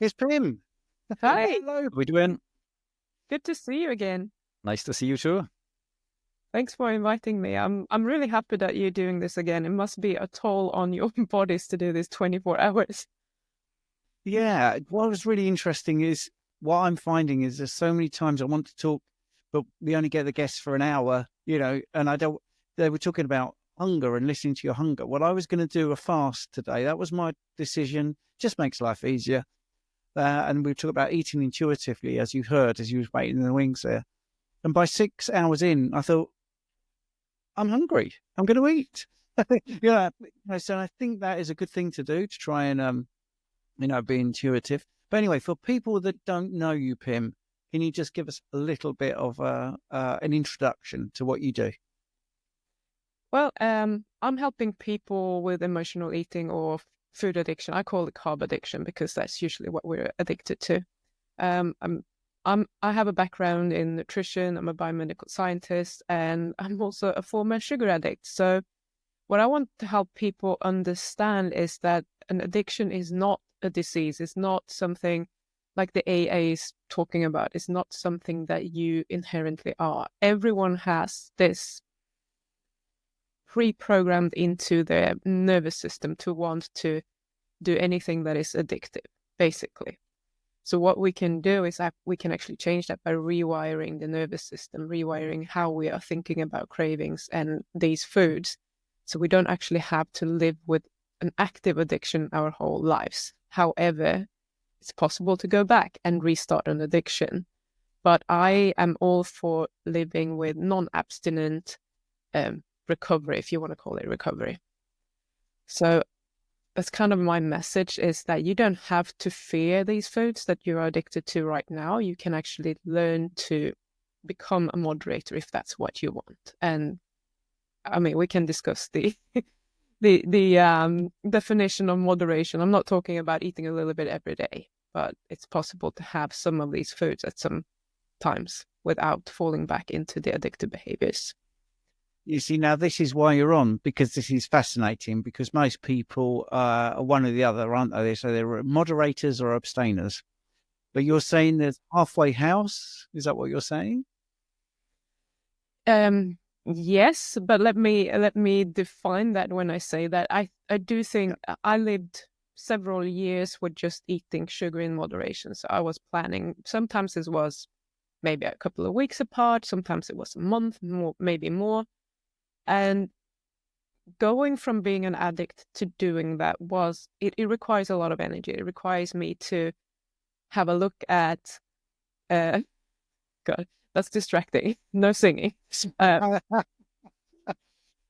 It's Pim. Hi, Hello. How we doing? good to see you again. Nice to see you too. Thanks for inviting me. I'm really happy that you're doing this again. It must be a toll on your bodies to do this 24 hours. Yeah, what was really interesting is what I'm finding is there's so many times I want to talk, but we only get the guests for an hour, and I don't. They were talking about hunger and listening to your hunger. Well, I was going to do a fast today. That was my decision. Just makes life easier. And we talk about eating intuitively, as you heard, as you was waiting in the wings there. And by 6 hours in, I thought, I'm hungry. I'm going to eat. So I think that is a good thing to do to try and be intuitive. But anyway, for people that don't know you, Pim, can you just give us a little bit of an introduction to what you do? Well, I'm helping people with emotional eating or food addiction. I call it carb addiction because that's usually what we're addicted to. Um, I'm, I have a background in nutrition. I'm a biomedical scientist, and I'm also a former sugar addict. So what I want to help people understand is that an addiction is not a disease. It's not something like the AA is talking about. It's not something that you inherently are. Everyone has this pre-programmed into their nervous system to want to do anything that is addictive, basically. So what we can do is that we can actually change that by rewiring the nervous system, rewiring how we are thinking about cravings and these foods. So we don't actually have to live with an active addiction our whole lives. However, it's possible to go back and restart an addiction. But I am all for living with non-abstinent recovery, if you want to call it recovery. So that's kind of my message, is that you don't have to fear these foods that you're addicted to right now. You can actually learn to become a moderator if that's what you want. And I mean, we can discuss the the definition of moderation. I'm not talking about eating a little bit every day, but it's possible to have some of these foods at some times without falling back into the addictive behaviors. You see, now this is why you're on, because this is fascinating, because most people are one or the other, aren't they? So they're moderators or abstainers. But you're saying there's halfway house? Is that what you're saying? Yes, but let me define that when I say that. I do think I lived several years with just eating sugar in moderation. So I was planning, sometimes it was maybe a couple of weeks apart, sometimes it was a month, more, maybe more. And going from being an addict to doing that it requires a lot of energy. It requires me to have a look at, God, that's distracting. No singing. It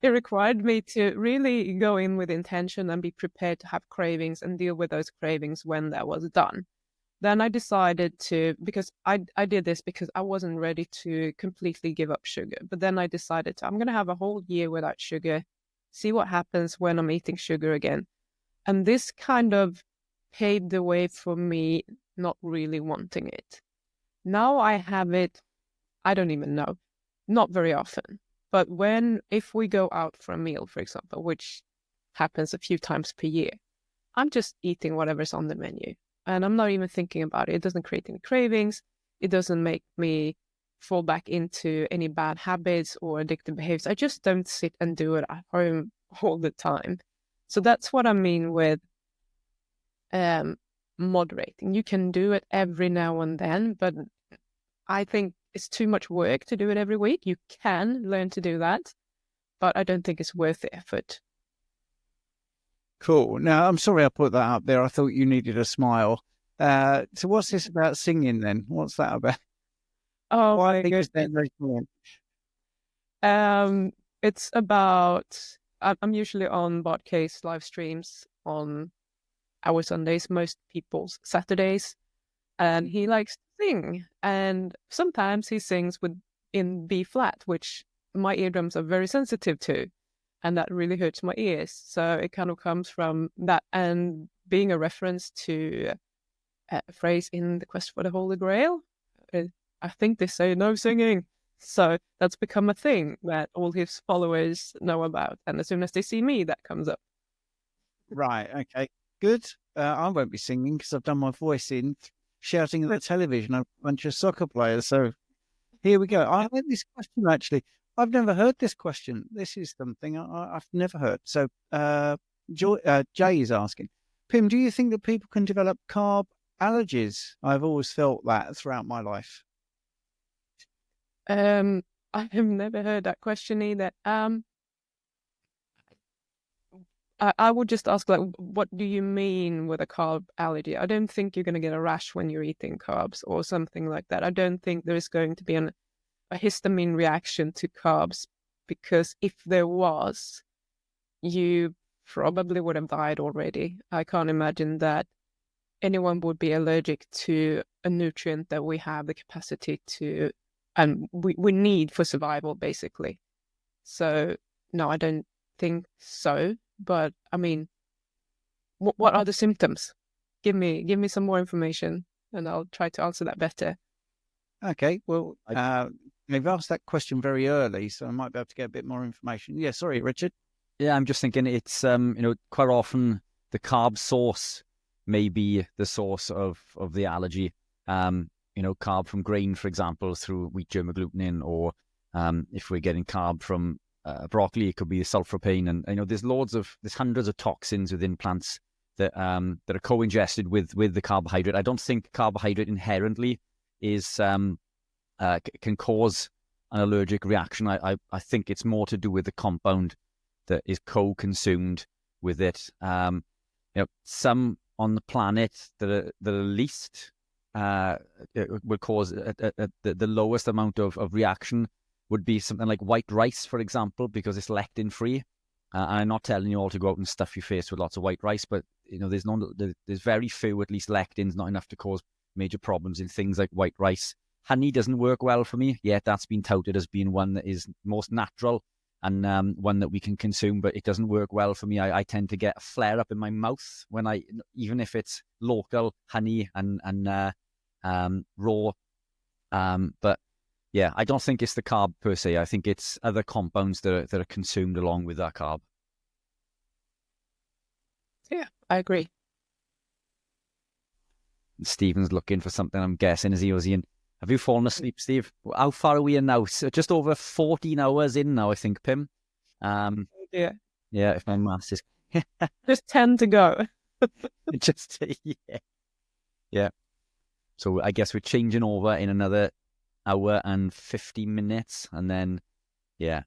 required me to really go in with intention and be prepared to have cravings and deal with those cravings when that was done. Then I decided to, because I did this because I wasn't ready to completely give up sugar. But then I decided I'm going to have a whole year without sugar, see what happens when I'm eating sugar again. And this kind of paved the way for me not really wanting it. Now I have it, I don't even know, not very often. But if we go out for a meal, for example, which happens a few times per year, I'm just eating whatever's on the menu. And I'm not even thinking about it. It doesn't create any cravings. It doesn't make me fall back into any bad habits or addictive behaviors. I just don't sit and do it at home all the time. So that's what I mean with moderating. You can do it every now and then, but I think it's too much work to do it every week. You can learn to do that, but I don't think it's worth the effort. Cool. Now, I'm sorry I put that up there. I thought you needed a smile. So what's this about singing then? What's that about? Oh Why my is that goodness. very cool? It's about, I'm usually on Bodcase live streams on our Sundays, most people's Saturdays, and he likes to sing. And sometimes he sings in B flat, which my eardrums are very sensitive to, and that really hurts my ears. So it kind of comes from that, and being a reference to a phrase in The Quest for the Holy Grail. I think they say no singing. So that's become a thing that all his followers know about. And as soon as they see me, that comes up. Right. Okay. good. I won't be singing because I've done my voice in shouting at the television, a bunch of soccer players. So here we go. I heard this question actually. I've never heard this question. This is something I've never heard. So Jay is asking, Pim, do you think that people can develop carb allergies? I've always felt that throughout my life. I have never heard that question either. I would just ask, like, what do you mean with a carb allergy? I don't think you're going to get a rash when you're eating carbs or something like that. I don't think there is going to be a histamine reaction to carbs, because if there was, you probably would have died already. I can't imagine that anyone would be allergic to a nutrient that we have the capacity to, and we need for survival, basically. So no, I don't think so. But I mean, what are the symptoms? Give me some more information, and I'll try to answer that better. Okay, well, they've asked that question very early, so I might be able to get a bit more information. Yeah, sorry, Richard. Yeah, I'm just thinking it's quite often the carb source may be the source of the allergy. Carb from grain, for example, through wheat germ agglutinin, or if we're getting carb from broccoli, it could be the sulforaphane, and there's hundreds of toxins within plants that are co-ingested with the carbohydrate. I don't think carbohydrate inherently is can cause an allergic reaction. I think it's more to do with the compound that is co-consumed with it. Some on the planet that are least will cause the lowest amount of reaction would be something like white rice, for example, because it's lectin free. And I'm not telling you all to go out and stuff your face with lots of white rice, but there's very few, at least lectins, not enough to cause major problems in things like white rice. Honey doesn't work well for me, yet that's been touted as being one that is most natural and one that we can consume, but it doesn't work well for me. I tend to get a flare up in my mouth even if it's local honey and raw. But yeah, I don't think it's the carb per se. I think it's other compounds that are consumed along with that carb. Yeah, I agree. Stephen's looking for something, I'm guessing, as he was in. Have you fallen asleep, Steve? How far are we in now? So just over 14 hours in now, I think, Pim. Yeah, if my maths is... just 10 to go. Yeah. So I guess we're changing over in another hour and 50 minutes, and then there's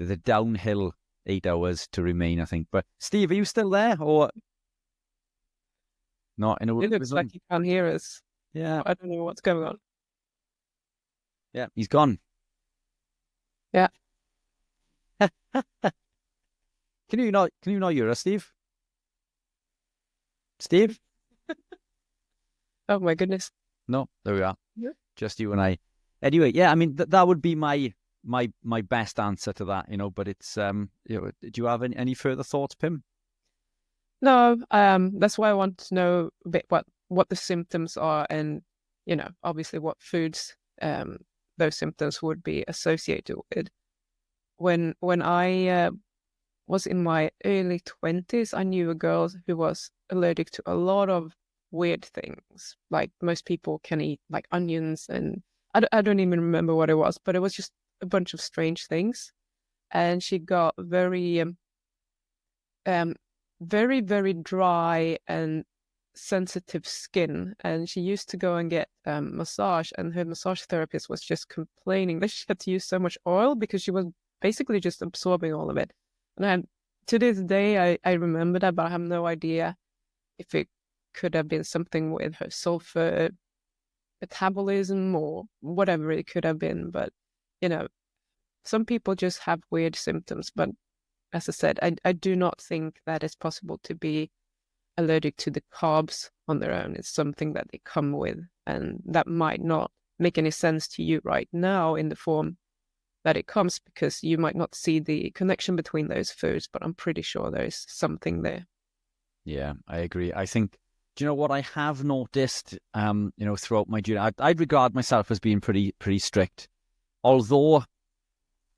a downhill 8 hours to remain, I think. But Steve, are you still there, or not? It looks like you can't hear us. Yeah, I don't know what's going on. Yeah, he's gone. Yeah. Can you not hear us, Steve? Steve? Oh my goodness. No, there we are. Yeah. Just you and I. Anyway, yeah, I mean that would be my best answer to that, but it's do you have any further thoughts, Pim? No, that's why I want to know a bit what the symptoms are, and obviously what foods those symptoms would be associated with. When I was in my early 20s, I knew a girl who was allergic to a lot of weird things. Like most people can eat like onions, and I don't even remember what it was, but it was just a bunch of strange things. And she got very, very dry and sensitive skin. And she used to go and get massage, and her massage therapist was just complaining that she had to use so much oil because she was basically just absorbing all of it. And to this day, I remember that, but I have no idea if it could have been something with her sulfur metabolism or whatever it could have been. But, some people just have weird symptoms. But as I said, I do not think that it's possible to be allergic to the carbs on their own. It's something that they come with, and that might not make any sense to you right now in the form that it comes, because you might not see the connection between those foods, but I'm pretty sure there is something there. Yeah, I agree. I think, do you know what I have noticed, throughout my journey? I'd regard myself as being pretty strict, although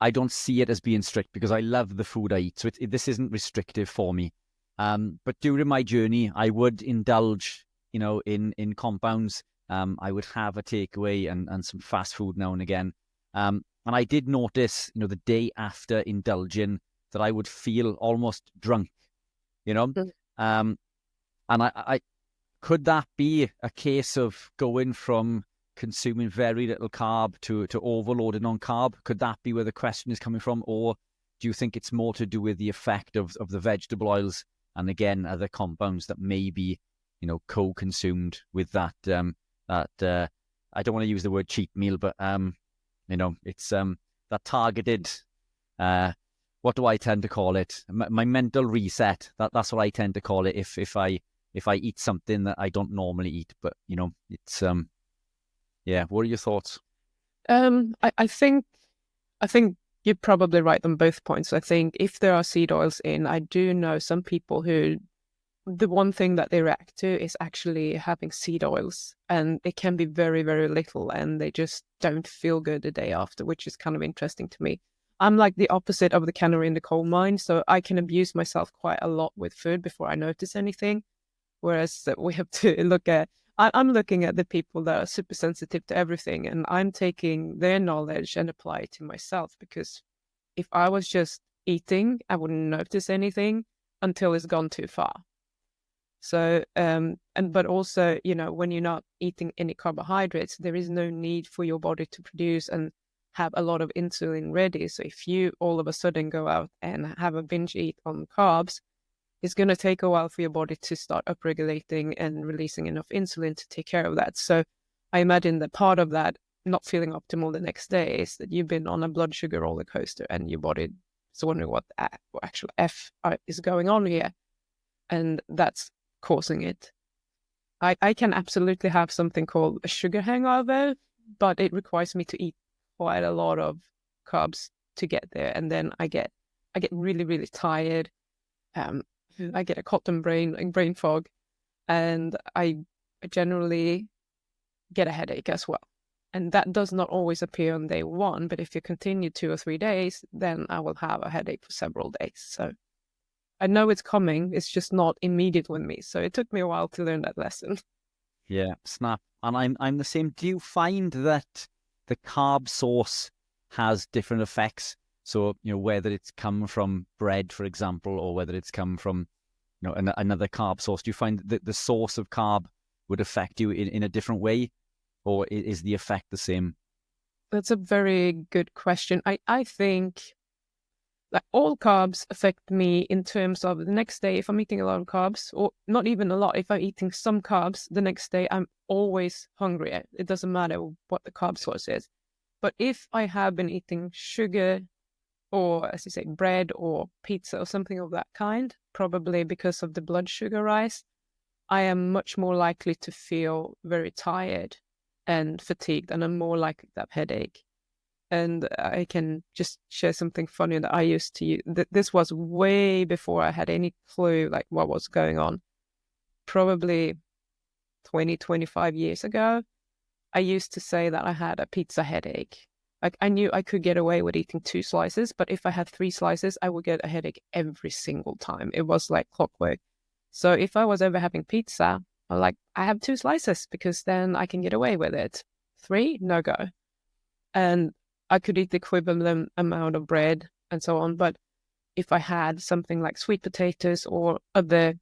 I don't see it as being strict because I love the food I eat. So this isn't restrictive for me. But during my journey, I would indulge, in compounds. I would have a takeaway and some fast food now and again. And I did notice, the day after indulging, that I would feel almost drunk, Mm. And I could that be a case of going from consuming very little carb to overloading on carb? Could that be where the question is coming from? Or do you think it's more to do with the effect of the vegetable oils and, again, other compounds that may be, co-consumed with that, I don't want to use the word cheat meal, but, it's that targeted, what do I tend to call it? My mental reset. That's what I tend to call it if I eat something that I don't normally eat. But, it's, yeah. What are your thoughts? I think you're probably right on both points. I think if there are seed oils in, I do know some people who the one thing that they react to is actually having seed oils, and it can be very, very little, and they just don't feel good the day after, which is kind of interesting to me. I'm like the opposite of the canary in the coal mine, so I can abuse myself quite a lot with food before I notice anything. Whereas we have to look at, I'm looking at the people that are super sensitive to everything, and I'm taking their knowledge and apply it to myself, because if I was just eating, I wouldn't notice anything until it's gone too far. So, but also, when you're not eating any carbohydrates, there is no need for your body to produce and have a lot of insulin ready. So if you all of a sudden go out and have a binge eat on carbs, it's going to take a while for your body to start upregulating and releasing enough insulin to take care of that. So I imagine that part of that not feeling optimal the next day is that you've been on a blood sugar roller coaster and your body is wondering what actual F is going on here. And that's causing it. I can absolutely have something called a sugar hangover, but it requires me to eat quite a lot of carbs to get there. And then I get really, really tired. I get a cotton brain, like brain fog, and I generally get a headache as well. And that does not always appear on day one, but if you continue 2 or 3 days, then I will have a headache for several days. So I know it's coming, it's just not immediate with me. So it took me a while to learn that lesson. Yeah, snap. And I'm the same. Do you find that the carb source has different effects? So, whether it's come from bread, for example, or whether it's come from, another carb source, do you find that the source of carb would affect you in a different way, or is the effect the same? That's a very good question. I think like all carbs affect me in terms of the next day. If I'm eating a lot of carbs, or not even a lot, if I'm eating some carbs, the next day I'm always hungry. It doesn't matter what the carb source is. But if I have been eating sugar, or as you say, bread or pizza or something of that kind, probably because of the blood sugar rise, I am much more likely to feel very tired and fatigued, and I'm more likely to have headache. And I can just share something funny that I used to use. This was way before I had any clue like what was going on. Probably 20, 25 years ago, I used to say that I had a pizza headache. Like I knew I could get away with eating 2 slices, but if I had 3 slices, I would get a headache every single time. It was like clockwork. So if I was ever having pizza, I have 2 slices because then I can get away with it. 3, no go. And I could eat the equivalent amount of bread and so on. But if I had something like sweet potatoes or other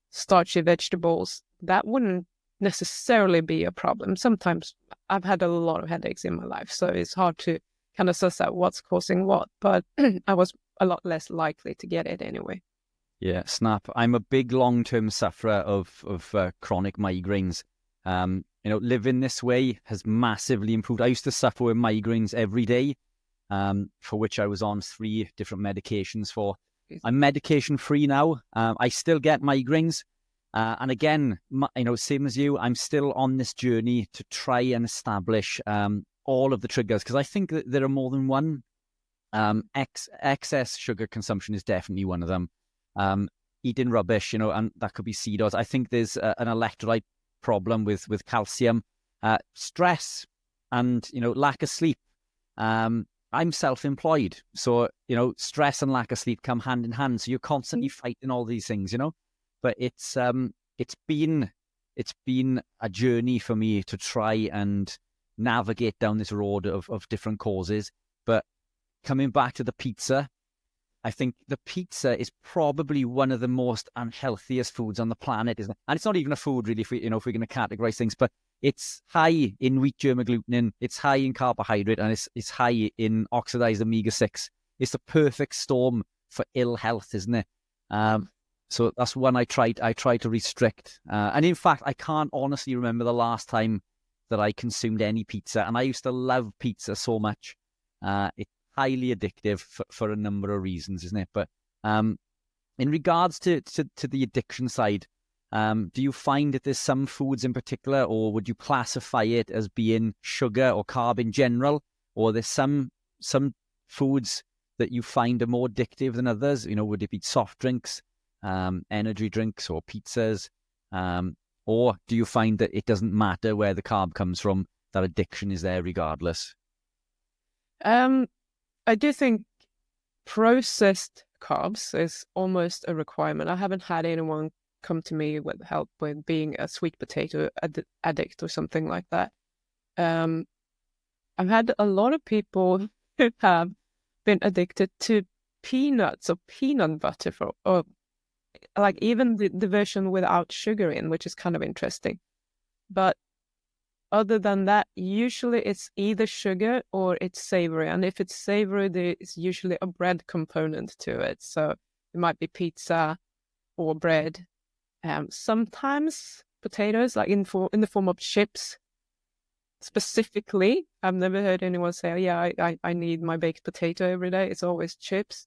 starchy vegetables, that wouldn't necessarily be a problem. Sometimes I've had a lot of headaches in my life, so it's hard to kind of suss out what's causing what, but I was a lot less likely to get it anyway. Yeah, snap. I'm a big long-term sufferer of chronic migraines. Living this way has massively improved. I used to suffer with migraines every day, for which I was on 3 different medications for. I'm medication-free now. I still get migraines. And again, same as you, I'm still on this journey to try and establish all of the triggers, because I think that there are more than one. Excess sugar consumption is definitely one of them. Eating rubbish, and that could be seed oils. I think there's an electrolyte problem with calcium, stress, and lack of sleep. I'm self-employed, so stress and lack of sleep come hand in hand. So you're constantly fighting all these things, but it's been a journey for me to try and navigate down this road of different causes. But coming back to the pizza, I think the pizza is probably one of the most unhealthiest foods on the planet, isn't it? And it's not even a food, really, if we're going to categorize things, but it's high in wheat germ agglutinin, it's high in carbohydrate, and it's high in oxidized omega-6. It's the perfect storm for ill health, isn't it? So that's one I try to restrict. And in fact, I can't honestly remember the last time that I consumed any pizza. And I used to love pizza so much. It's highly addictive for a number of reasons, isn't it? But in regards to the addiction side, do you find that there's some foods in particular, or would you classify it as being sugar or carb in general? Or there's some foods that you find are more addictive than others? You know, would it be soft drinks, energy drinks, or pizzas? Or do you find that it doesn't matter where the carb comes from, that addiction is there regardless? I do think processed carbs is almost a requirement. I haven't had anyone come to me with help with being a sweet potato addict or something like that. I've had a lot of people who have been addicted to peanuts or peanut butter, or like even the version without sugar in, which is kind of interesting. But other than that, usually it's either sugar or it's savory. And if it's savory, there is usually a bread component to it. So it might be pizza or bread. Sometimes potatoes, like in the form of chips. Specifically, I've never heard anyone say, "Oh, yeah, I need my baked potato every day." It's always chips.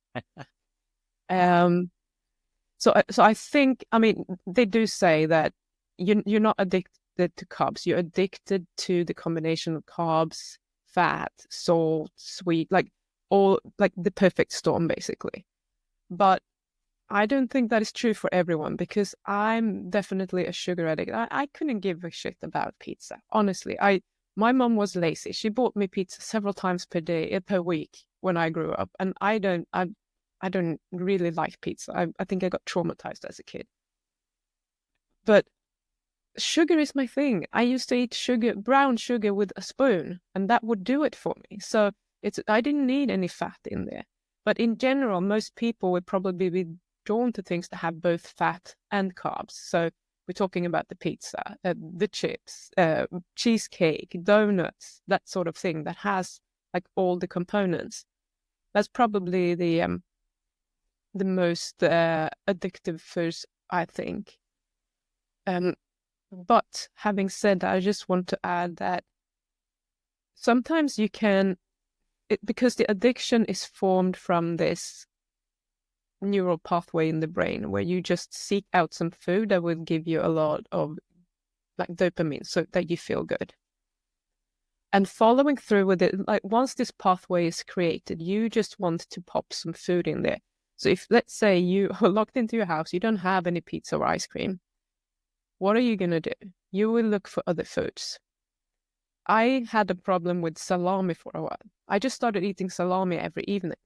So I think, I mean, they do say that you're not addicted to carbs. You're addicted to the combination of carbs, fat, salt, sweet, like the perfect storm, basically. But I don't think that is true for everyone, because I'm definitely a sugar addict. I couldn't give a shit about pizza. Honestly, my mom was lazy. She bought me pizza several times per week when I grew up. And I don't really like pizza. I think I got traumatized as a kid. But sugar is my thing. I used to eat brown sugar with a spoon, and that would do it for me. So I didn't need any fat in there. But in general, most people would probably be drawn to things that have both fat and carbs. So we're talking about the pizza, the chips, cheesecake, donuts, that sort of thing that has like all the components. That's probably the most addictive foods, I think. But having said that, I just want to add that sometimes you can, because the addiction is formed from this neural pathway in the brain where you just seek out some food that will give you a lot of like dopamine so that you feel good. And following through with it, like once this pathway is created, you just want to pop some food in there. So if, let's say, you are locked into your house, you don't have any pizza or ice cream, what are you going to do? You will look for other foods. I had a problem with salami for a while. I just started eating salami every evening.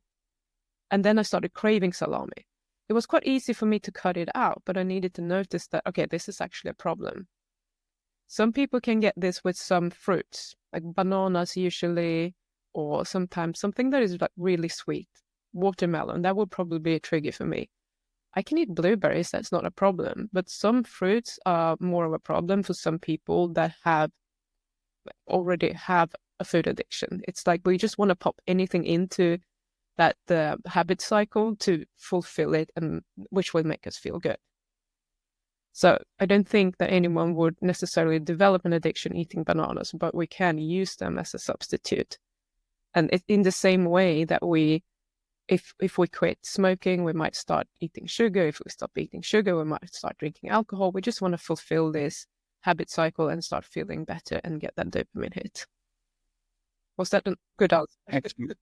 And then I started craving salami. It was quite easy for me to cut it out, but I needed to notice that, okay, this is actually a problem. Some people can get this with some fruits, like bananas usually, or sometimes something that is like really sweet. Watermelon, that would probably be a trigger for me. I can eat blueberries, that's not a problem. But some fruits are more of a problem for some people that already have a food addiction. It's like we just want to pop anything into that habit cycle to fulfill it, and which will make us feel good. So I don't think that anyone would necessarily develop an addiction eating bananas, but we can use them as a substitute. And in the same way that if we quit smoking, we might start eating sugar. If we stop eating sugar, we might start drinking alcohol. We just want to fulfill this habit cycle and start feeling better and get that dopamine hit. Was that a good answer? Excellent.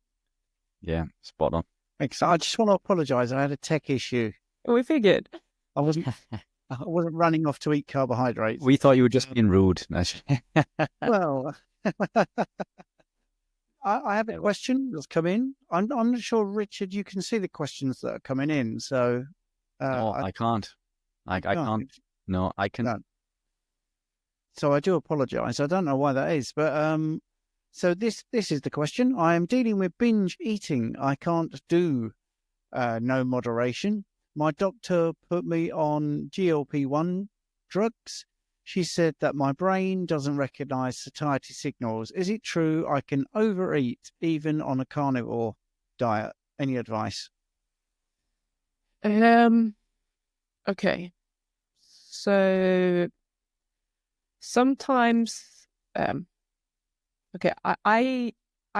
Yeah, spot on. Excellent. I just want to apologise. I had a tech issue. We figured. I wasn't running off to eat carbohydrates. We thought you were just being rude. Well, I have a question that's come in. I'm not sure, Richard, you can see the questions that are coming in. So I can't. I can't. No, I can. No. So I do apologise. I don't know why that is, but so this is the question. I am dealing with binge eating. I can't do no moderation. My doctor put me on GLP-1 drugs. She said that my brain doesn't recognise satiety signals. Is it true I can overeat even on a carnivore diet? Any advice? Okay. So sometimes, okay, I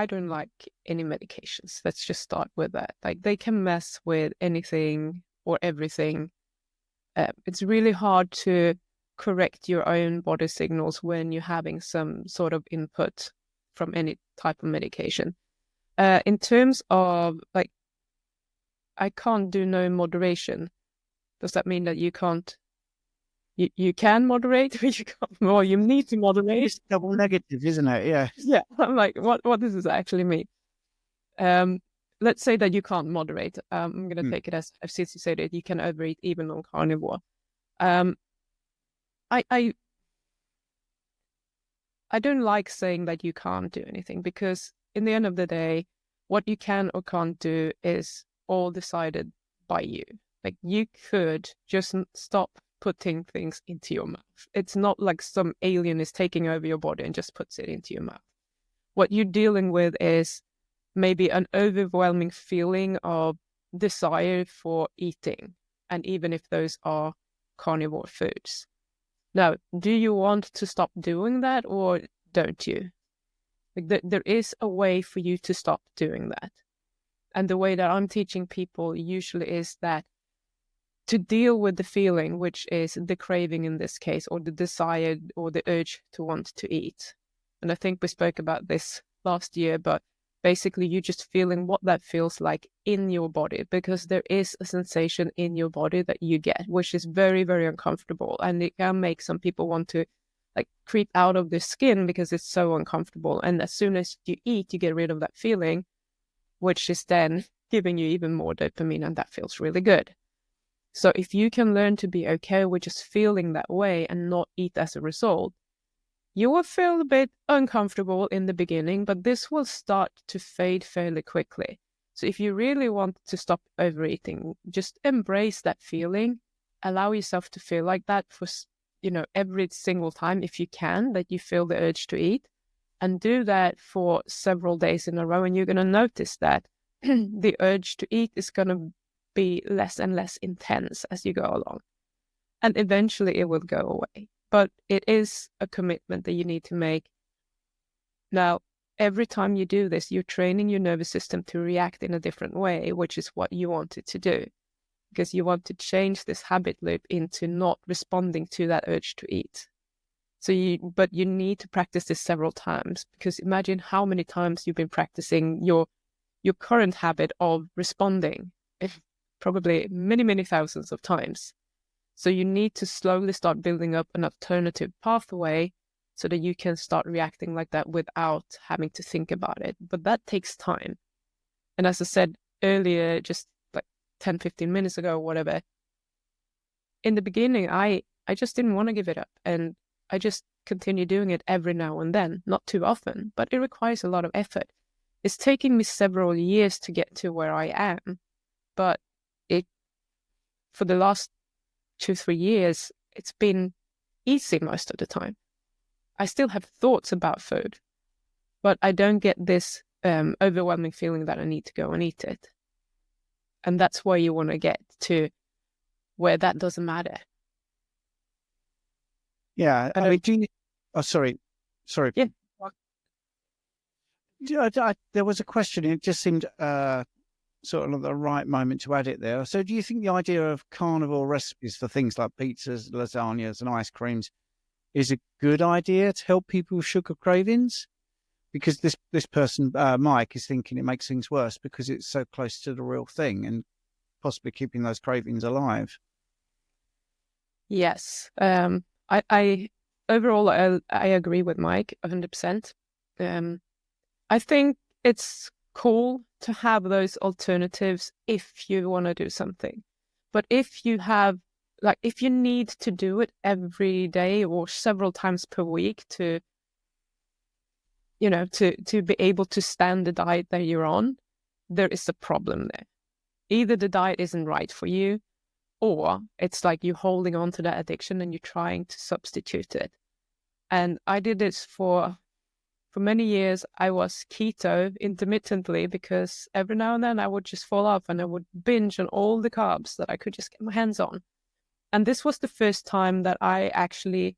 don't like any medications. Let's just start with that. Like, they can mess with anything or everything. It's really hard to correct your own body signals when you're having some sort of input from any type of medication. In terms of, like, I can't do no moderation. Does that mean that you can't? You can moderate, or you can't? Well, you need to moderate. It's double negative, isn't it? Yeah. Yeah, I'm like, what does this actually mean? Let's say that you can't moderate. I'm gonna take it as since you said it, you can overeat even on carnivore. I don't like saying that you can't do anything, because in the end of the day, what you can or can't do is all decided by you. Like, you could just stop putting things into your mouth. It's not like some alien is taking over your body and just puts it into your mouth. What you're dealing with is maybe an overwhelming feeling of desire for eating, and even if those are carnivore foods. Now, do you want to stop doing that, or don't you? Like, there is a way for you to stop doing that. And the way that I'm teaching people usually is that to deal with the feeling, which is the craving in this case, or the desire or the urge to want to eat. And I think we spoke about this last year, but basically you just feeling what that feels like in your body, because there is a sensation in your body that you get, which is very, very uncomfortable. And it can make some people want to like creep out of their skin because it's so uncomfortable. And as soon as you eat, you get rid of that feeling, which is then giving you even more dopamine, and that feels really good. So if you can learn to be okay with just feeling that way and not eat as a result, you will feel a bit uncomfortable in the beginning, but this will start to fade fairly quickly. So if you really want to stop overeating, just embrace that feeling, allow yourself to feel like that for, every single time, if you can, that you feel the urge to eat, and do that for several days in a row. And you're going to notice that the urge to eat is going to be less and less intense as you go along. And eventually it will go away. But it is a commitment that you need to make. Now, every time you do this, you're training your nervous system to react in a different way, which is what you want it to do. Because you want to change this habit loop into not responding to that urge to eat. But you need to practice this several times, because imagine how many times you've been practicing your current habit of responding. Probably many, many thousands of times. So you need to slowly start building up an alternative pathway so that you can start reacting like that without having to think about it. But that takes time. And as I said earlier, just like 10, 15 minutes ago or whatever, in the beginning, I just didn't want to give it up. And I just continue doing it every now and then, not too often, but it requires a lot of effort. It's taking me several years to get to where I am, but for the last 2-3 years, it's been easy most of the time. I still have thoughts about food, but I don't get this overwhelming feeling that I need to go and eat it. And that's where you want to get to, where that doesn't matter. Yeah, I mean, sorry. Yeah. There was a question. It just seemed sort of the right moment to add it there. So do you think the idea of carnivore recipes for things like pizzas, lasagnas and ice creams is a good idea to help people with sugar cravings? Because this person, Mike, is thinking it makes things worse because it's so close to the real thing and possibly keeping those cravings alive. Yes. I overall, I agree with Mike 100%. I think it's cool to have those alternatives if you want to do something. But if you have like if you need to do it every day or several times per week to, you know, to be able to stand the diet that you're on, there is a problem there. Either the diet isn't right for you, or it's like you're holding on to that addiction and you're trying to substitute it. And I did this for many years. I was keto intermittently because every now and then I would just fall off and I would binge on all the carbs that I could just get my hands on. And this was the first time that I actually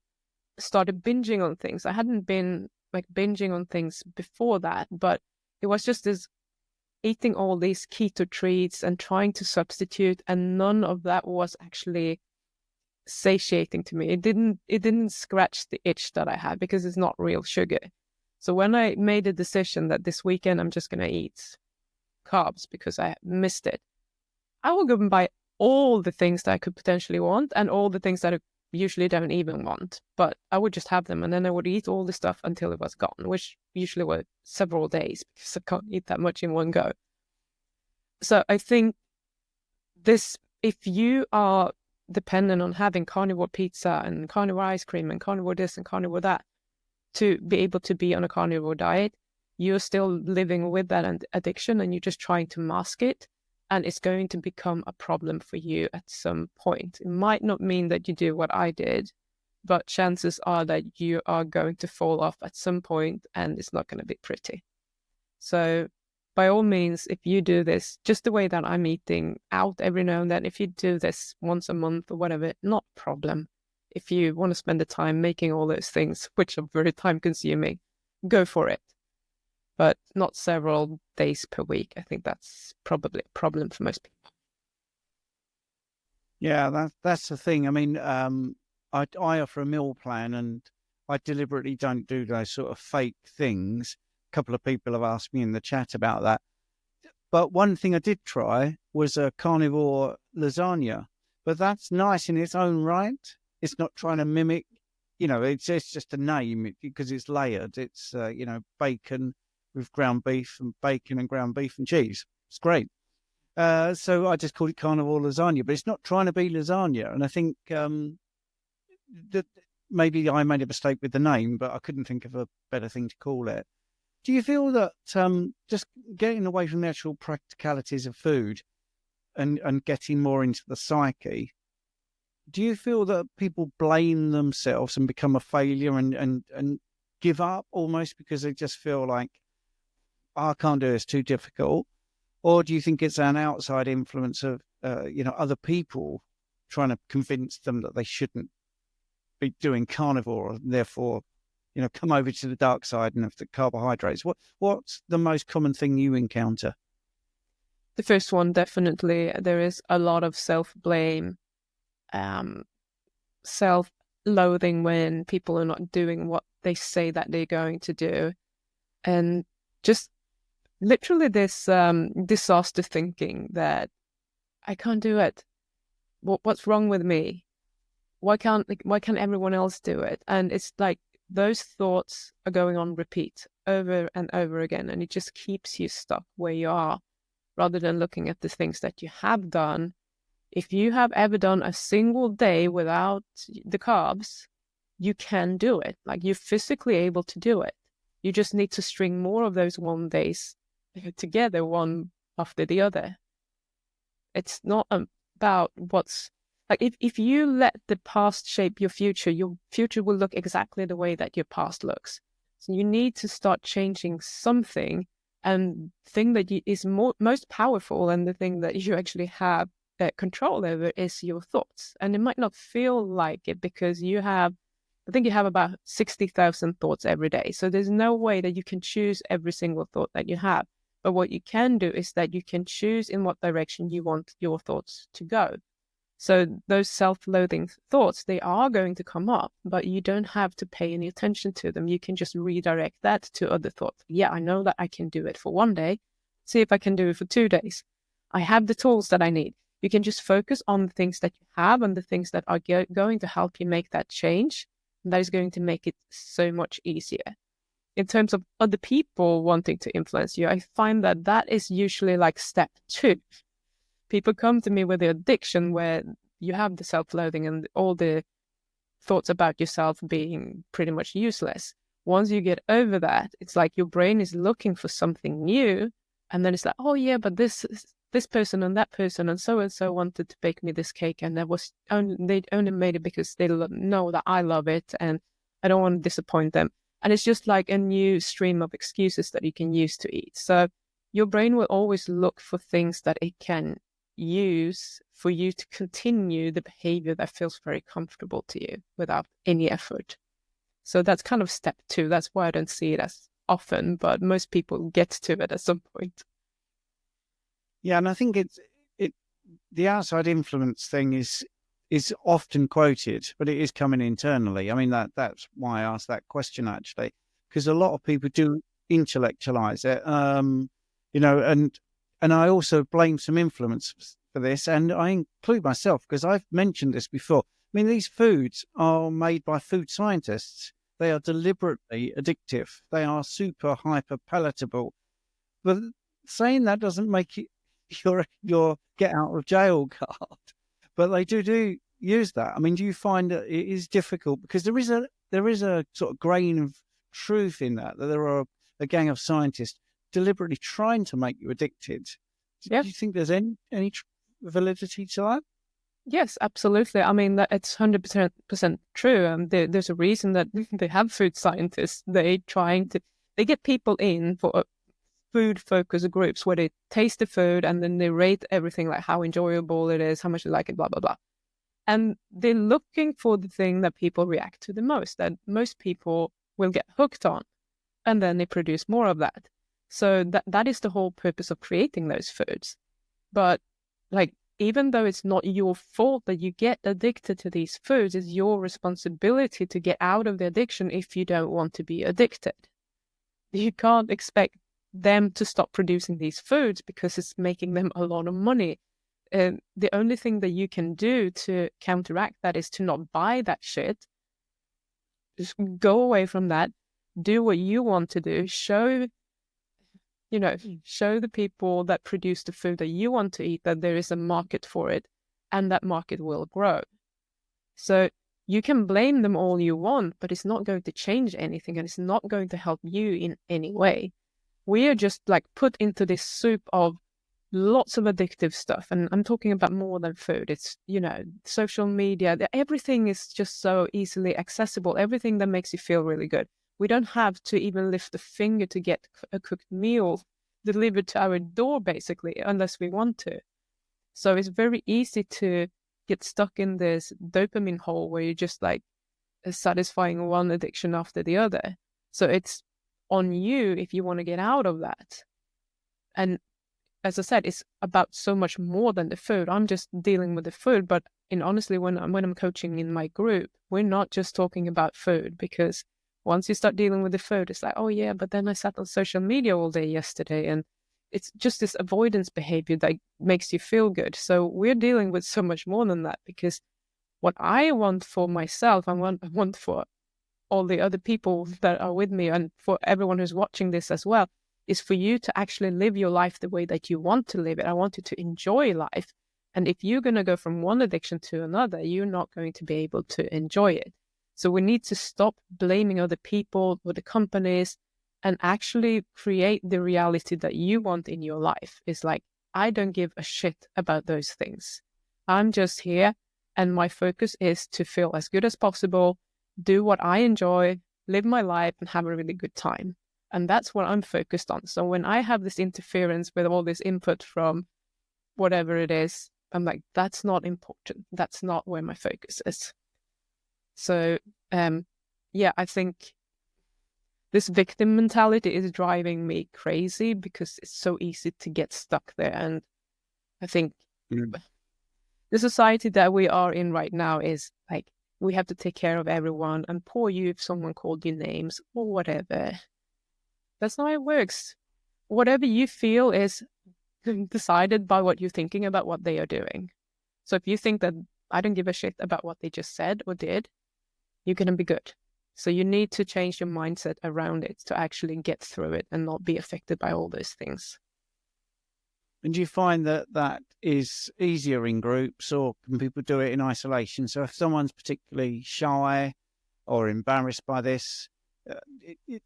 started binging on things. I hadn't been like binging on things before that, but it was just this eating all these keto treats and trying to substitute, and none of that was actually satiating to me. It didn't scratch the itch that I had because it's not real sugar. So when I made a decision that this weekend I'm just going to eat carbs because I missed it, I will go and buy all the things that I could potentially want and all the things that I usually don't even want, but I would just have them, and then I would eat all the stuff until it was gone, which usually were several days because I can't eat that much in one go. So I think this, if you are dependent on having carnivore pizza and carnivore ice cream and carnivore this and carnivore that to be able to be on a carnivore diet, you're still living with that addiction and you're just trying to mask it. And it's going to become a problem for you at some point. It might not mean that you do what I did, but chances are that you are going to fall off at some point and it's not going to be pretty. So by all means, if you do this just the way that I'm eating out every now and then, if you do this once a month or whatever, not a problem. If you want to spend the time making all those things, which are very time consuming, go for it. But not several days per week. I think that's probably a problem for most people. Yeah, that's the thing. I mean, I offer a meal plan, and I deliberately don't do those sort of fake things. A couple of people have asked me in the chat about that. But one thing I did try was a carnivore lasagna. But that's nice in its own right. It's not trying to mimic, you know, it's just a name because it's layered. It's, you know, bacon with ground beef and bacon and ground beef and cheese. It's great. So I just called it carnivore lasagna, but it's not trying to be lasagna. And I think that maybe I made a mistake with the name, but I couldn't think of a better thing to call it. Do you feel that just getting away from the actual practicalities of food and getting more into the psyche, do you feel that people blame themselves and become a failure and give up almost because they just feel like, I can't do it, it's too difficult? Or do you think it's an outside influence of, you know, other people trying to convince them that they shouldn't be doing carnivore and therefore, you know, come over to the dark side and have the carbohydrates? What's the most common thing you encounter? The first one, definitely. There is a lot of self-blame, self-loathing when people are not doing what they say that they're going to do. And just literally this disaster thinking that I can't do it. What's wrong with me? Why can't everyone else do it? And it's like those thoughts are going on repeat over and over again, and it just keeps you stuck where you are rather than looking at the things that you have done. If you have ever done a single day without the carbs, you can do it. Like, you're physically able to do it. You just need to string more of those 1 days together, one after the other. It's not about what's like, if you let the past shape your future will look exactly the way that your past looks. So you need to start changing something, and the thing that is most powerful and the thing that you actually have control over is your thoughts. And it might not feel like it because I think you have about 60,000 thoughts every day. So there's no way that you can choose every single thought that you have. But what you can do is that you can choose in what direction you want your thoughts to go. So those self-loathing thoughts, they are going to come up, but you don't have to pay any attention to them. You can just redirect that to other thoughts. Yeah, I know that I can do it for 1 day. See if I can do it for 2 days. I have the tools that I need. You can just focus on the things that you have and the things that are going to help you make that change. And that is going to make it so much easier. In terms of other people wanting to influence you, I find that is usually like step 2. People come to me with the addiction where you have the self-loathing and all the thoughts about yourself being pretty much useless. Once you get over that, it's like your brain is looking for something new, and then it's like, oh yeah, but this person and that person and so wanted to bake me this cake, and they only made it because they know that I love it and I don't want to disappoint them. And it's just like a new stream of excuses that you can use to eat. So your brain will always look for things that it can use for you to continue the behavior that feels very comfortable to you without any effort. So that's kind of step 2. That's why I don't see it as often, but most people get to it at some point. Yeah, and I think the outside influence thing is often quoted, but it is coming internally. I mean, that's why I asked that question, actually, because a lot of people do intellectualize it, and I also blame some influence for this, and I include myself because I've mentioned this before. I mean, these foods are made by food scientists. They are deliberately addictive. They are super hyper palatable. But saying that doesn't make it your get out of jail card. But they do use that. I mean, do you find that it is difficult because there is a sort of grain of truth in that there are a gang of scientists deliberately trying to make you addicted? Do you think there's any validity to that? Yes, absolutely. I mean, it's 100% true. And there's a reason that they have food scientists. They get people in for food focus groups where they taste the food and then they rate everything, like how enjoyable it is, how much they like it, blah, blah, blah. And they're looking for the thing that people react to the most, that most people will get hooked on. And then they produce more of that. So that is the whole purpose of creating those foods. But like, even though it's not your fault that you get addicted to these foods, it's your responsibility to get out of the addiction if you don't want to be addicted. You can't expect them to stop producing these foods because it's making them a lot of money. The only thing that you can do to counteract that is to not buy that shit. Just go away from that. Do what you want to do. Show the people that produce the food that you want to eat that there is a market for it, and that market will grow. So you can blame them all you want, but it's not going to change anything, and it's not going to help you in any way. We are just like put into this soup of lots of addictive stuff. And I'm talking about more than food. It's, social media, everything is just so easily accessible. Everything that makes you feel really good. We don't have to even lift a finger to get a cooked meal delivered to our door, basically, unless we want to. So it's very easy to get stuck in this dopamine hole where you're just like satisfying one addiction after the other. So it's on you if you want to get out of that. And as I said, it's about so much more than the food. I'm just dealing with the food, but honestly, when I'm coaching in my group, we're not just talking about food, because once you start dealing with the food, it's like, oh yeah, but then I sat on social media all day yesterday, and it's just this avoidance behavior that makes you feel good. So we're dealing with so much more than that, because what I want for myself, I want for all the other people that are with me, and for everyone who's watching this as well, is for you to actually live your life the way that you want to live it. I want you to enjoy life. And if you're going to go from one addiction to another, you're not going to be able to enjoy it. So we need to stop blaming other people or the companies and actually create the reality that you want in your life. It's like, I don't give a shit about those things. I'm just here, and my focus is to feel as good as possible, do what I enjoy, live my life, and have a really good time. And that's what I'm focused on. So when I have this interference with all this input from whatever it is, I'm like, that's not important. That's not where my focus is. So, I think this victim mentality is driving me crazy because it's so easy to get stuck there. And I think the society that we are in right now is like, we have to take care of everyone, and poor you if someone called you names or whatever. That's not how it works. Whatever you feel is decided by what you're thinking about what they are doing. So if you think that I don't give a shit about what they just said or did, you're going to be good. So you need to change your mindset around it to actually get through it and not be affected by all those things. And do you find that that is easier in groups, or can people do it in isolation? So if someone's particularly shy or embarrassed by this,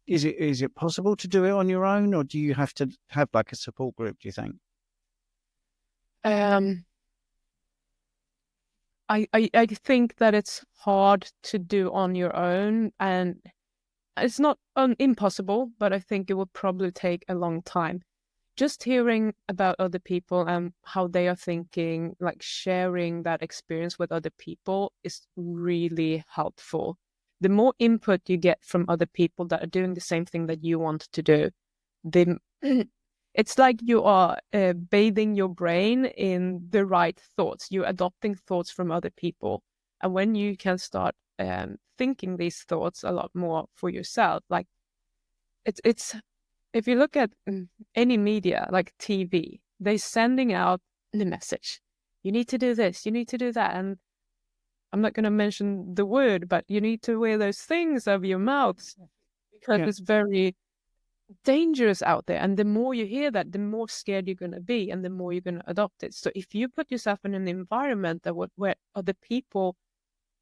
is it possible to do it on your own, or do you have to have like a support group, do you think? I think that it's hard to do on your own, and it's not impossible, but I think it will probably take a long time. Just hearing about other people and how they are thinking, like sharing that experience with other people is really helpful. The more input you get from other people that are doing the same thing that you want to do, the it's like you are bathing your brain in the right thoughts. You're adopting thoughts from other people. And when you can start thinking these thoughts a lot more for yourself, like it's if you look at any media, like TV, they're sending out the message. You need to do this, you need to do that. And I'm not going to mention the word, but you need to wear those things over your mouths because it's very dangerous out there. And the more you hear that, the more scared you're going to be and the more you're going to adopt it. So if you put yourself in an environment that where other people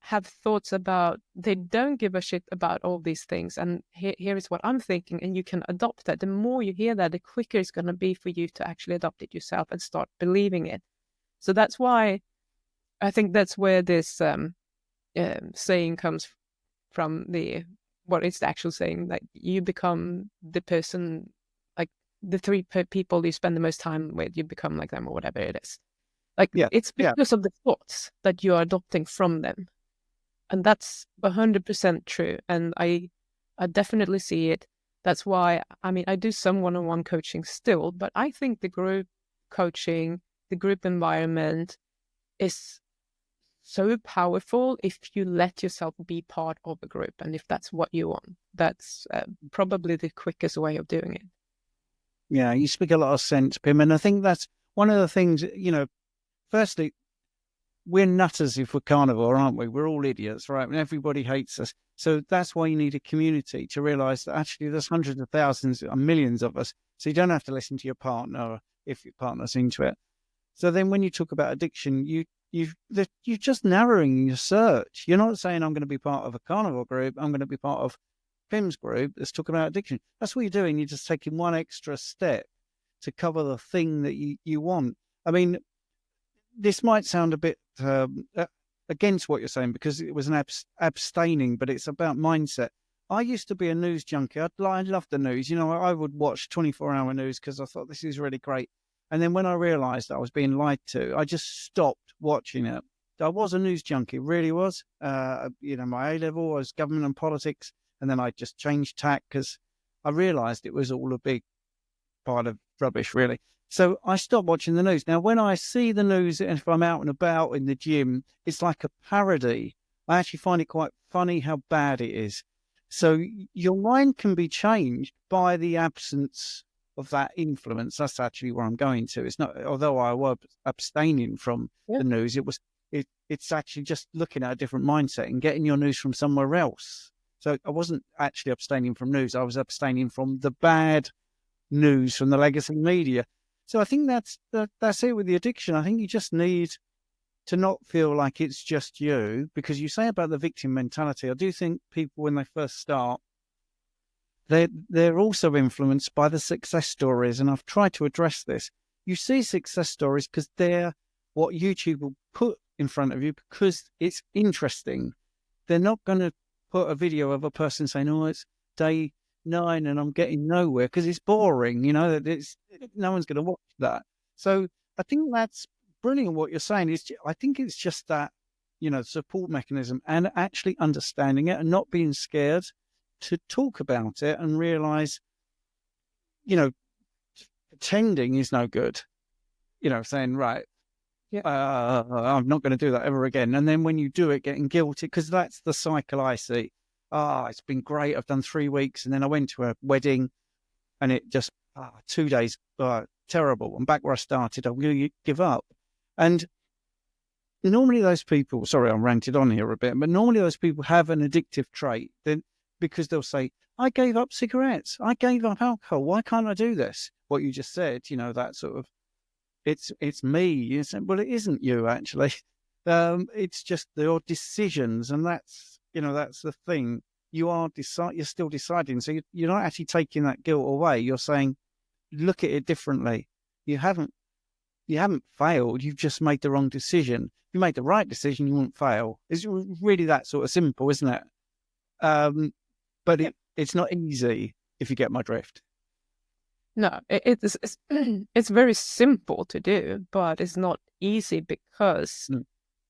have thoughts about, they don't give a shit about all these things, and here is what I'm thinking, and you can adopt that. The more you hear that, the quicker it's going to be for you to actually adopt it yourself and start believing it. So that's why I think that's where this saying comes from. What is the actual saying? Like, you become the person, like the three people you spend the most time with, you become like them, or whatever it is. Like, it's because of the thoughts that you are adopting from them. And that's 100% true. And I definitely see it. That's why, I mean, I do some one-on-one coaching still, but I think the group coaching, the group environment is so powerful if you let yourself be part of a group. And if that's what you want, that's probably the quickest way of doing it. Yeah, you speak a lot of sense, Pim. And I think that's one of the things, firstly, we're nutters if we're carnivore, aren't we? We're all idiots, right? And everybody hates us. So that's why you need a community to realize that actually there's hundreds of thousands and millions of us. So you don't have to listen to your partner if your partner's into it. So then when you talk about addiction, you're just narrowing your search. You're not saying I'm going to be part of a carnivore group. I'm going to be part of Pim's group that's talking about addiction. That's what you're doing. You're just taking one extra step to cover the thing that you want. I mean, this might sound a bit against what you're saying because it was an abstaining, but it's about mindset. I used to be a news junkie. I loved the news. I would watch 24-hour news because I thought this is really great. And then when I realized that I was being lied to, I just stopped watching it. I was a news junkie, really was. My A-level was government and politics. And then I just changed tack because I realized it was all a big pile of rubbish, really. So I stopped watching the news. Now, when I see the news, and if I'm out and about in the gym, it's like a parody. I actually find it quite funny how bad it is. So your mind can be changed by the absence of that influence. That's actually where I'm going to. It's not, although I was abstaining from the news, it's actually just looking at a different mindset and getting your news from somewhere else. So I wasn't actually abstaining from news. I was abstaining from the bad news from the legacy media. So I think that's it with the addiction. I think you just need to not feel like it's just you, because you say about the victim mentality. I do think people, when they first start, they're also influenced by the success stories. And I've tried to address this. You see success stories because they're what YouTube will put in front of you because it's interesting. They're not going to put a video of a person saying, "Oh, it's day 9 and I'm getting nowhere," because it's boring. No one's going to watch that. So I think that's brilliant what you're saying. I think it's just that, support mechanism and actually understanding it and not being scared to talk about it and realize, pretending is no good. Saying, right, I'm not going to do that ever again. And then when you do it, getting guilty, because that's the cycle I see. It's been great. I've done 3 weeks. And then I went to a wedding and it just, 2 days, terrible. I'm back where I started. I'm going to give up. And normally those people, sorry, I'm ranted on here a bit, but normally those people have an addictive trait because they'll say, I gave up cigarettes. I gave up alcohol. Why can't I do this? What you just said, that sort of it's me. You say, well, it isn't you actually. It's just your decisions, and that's the thing. You're still deciding. So you're not actually taking that guilt away. You're saying, look at it differently. You haven't failed. You've just made the wrong decision. If you made the right decision, you won't fail. It's really that sort of simple, isn't it? But it's not easy, if you get my drift. No, it's very simple to do, but it's not easy because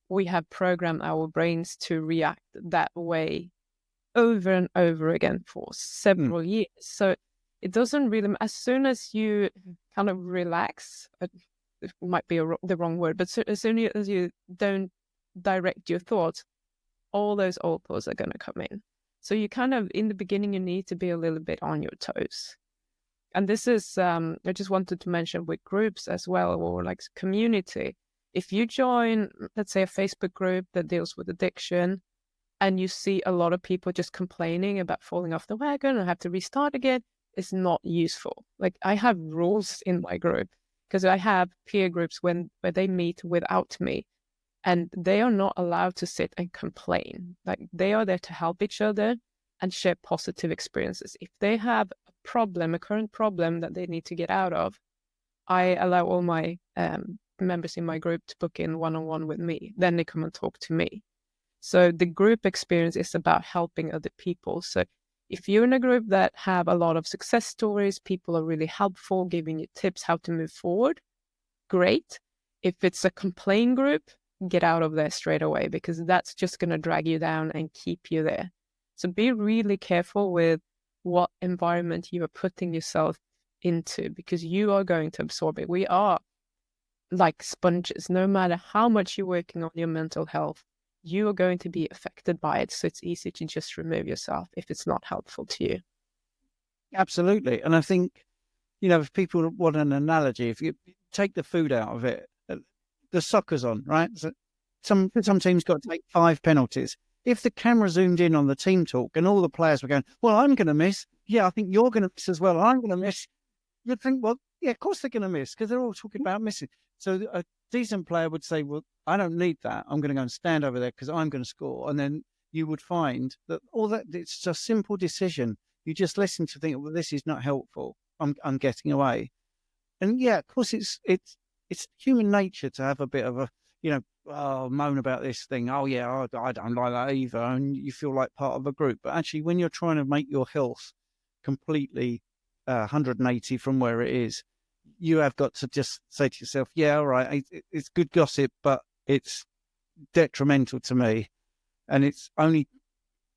we have programmed our brains to react that way over and over again for several years. So it doesn't really, as soon as you kind of relax, it might be the wrong word, but as soon as you don't direct your thoughts, all those old thoughts are going to come in. So you kind of, in the beginning, you need to be a little bit on your toes. And this is, I just wanted to mention with groups as well, or like community. If you join, let's say, a Facebook group that deals with addiction, and you see a lot of people just complaining about falling off the wagon and have to restart again, it's not useful. Like, I have rules in my group because I have peer groups where they meet without me, and they are not allowed to sit and complain. Like, they are there to help each other and share positive experiences. If they have a current problem that they need to get out of, I allow all my members in my group to book in one-on-one with me. Then they come and talk to me. So the group experience is about helping other people. So if you're in a group that have a lot of success stories, people are really helpful, giving you tips how to move forward, great. If it's a complaint group, get out of there straight away, because that's just going to drag you down and keep you there. So be really careful with what environment you are putting yourself into, because you are going to absorb it. We are like sponges. No matter how much you're working on your mental health, you are going to be affected by it. So it's easy to just remove yourself if it's not helpful to you. Absolutely. And I think, if people want an analogy, if you take the food out of it, the soccer's on, right? So some teams got to take 5 penalties. If the camera zoomed in on the team talk and all the players were going, well, I'm going to miss. Yeah, I think you're going to miss as well. I'm going to miss. You'd think, well, yeah, of course they're going to miss, because they're all talking about missing. So a decent player would say, well, I don't need that. I'm going to go and stand over there because I'm going to score. And then you would find that it's a simple decision. You just listen to think, well, this is not helpful. I'm getting away. And yeah, of course it's human nature to have a bit of a, moan about this thing. Oh yeah, I don't like that either. And you feel like part of a group. But actually, when you're trying to make your health completely 180 from where it is, you have got to just say to yourself, yeah, all right, it's good gossip, but it's detrimental to me, and it's only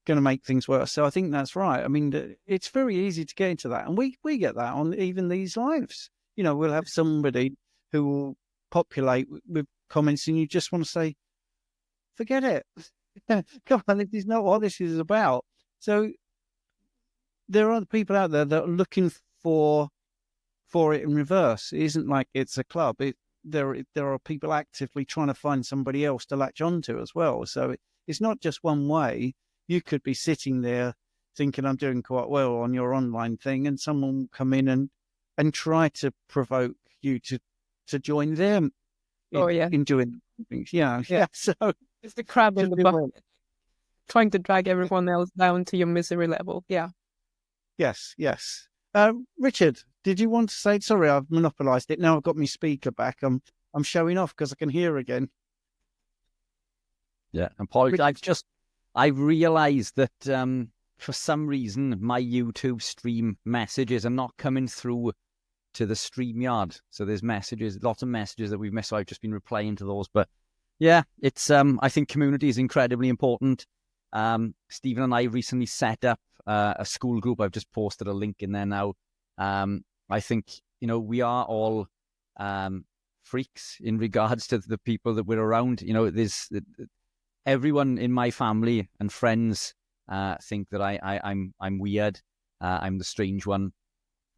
going to make things worse. So I think that's right. I mean, it's very easy to get into that, and we get that on even these lives. We'll have somebody who will populate with comments, and you just want to say, forget it. Come on, this is not what this is about. So there are people out there that are looking for it in reverse. It isn't like it's a club. There are people actively trying to find somebody else to latch onto as well. So it's not just one way. You could be sitting there thinking, I'm doing quite well on your online thing, and someone will come in and try to provoke you to join them in doing things. Yeah. So it's the crab in the bucket, trying to drag everyone else down to your misery level. Yeah. Yes. Richard, did you want to say? Sorry, I've monopolised it. Now I've got my speaker back. I'm showing off because I can hear again. Yeah, apologies. I've realised that for some reason my YouTube stream messages are not coming through to the StreamYard. So there's lots of messages that we've missed. So I've just been replying to those. But yeah, it's I think community is incredibly important. Stephen and I recently set up a school group. I've just posted a link in there now. I think, we are all freaks in regards to the people that we're around. There's everyone in my family and friends think that I'm weird. I'm the strange one.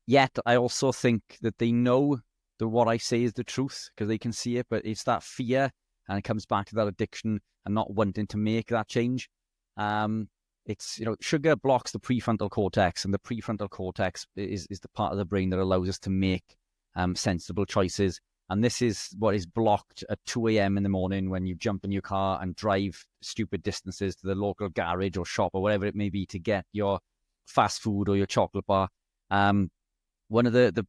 Yet I also think that they know that what I say is the truth because they can see it. But it's that fear, and it comes back to that addiction and not wanting to make that change. It's, sugar blocks the prefrontal cortex, and the prefrontal cortex is the part of the brain that allows us to make sensible choices. And this is what is blocked at 2 a.m. in the morning when you jump in your car and drive stupid distances to the local garage or shop or whatever it may be to get your fast food or your chocolate bar. One of the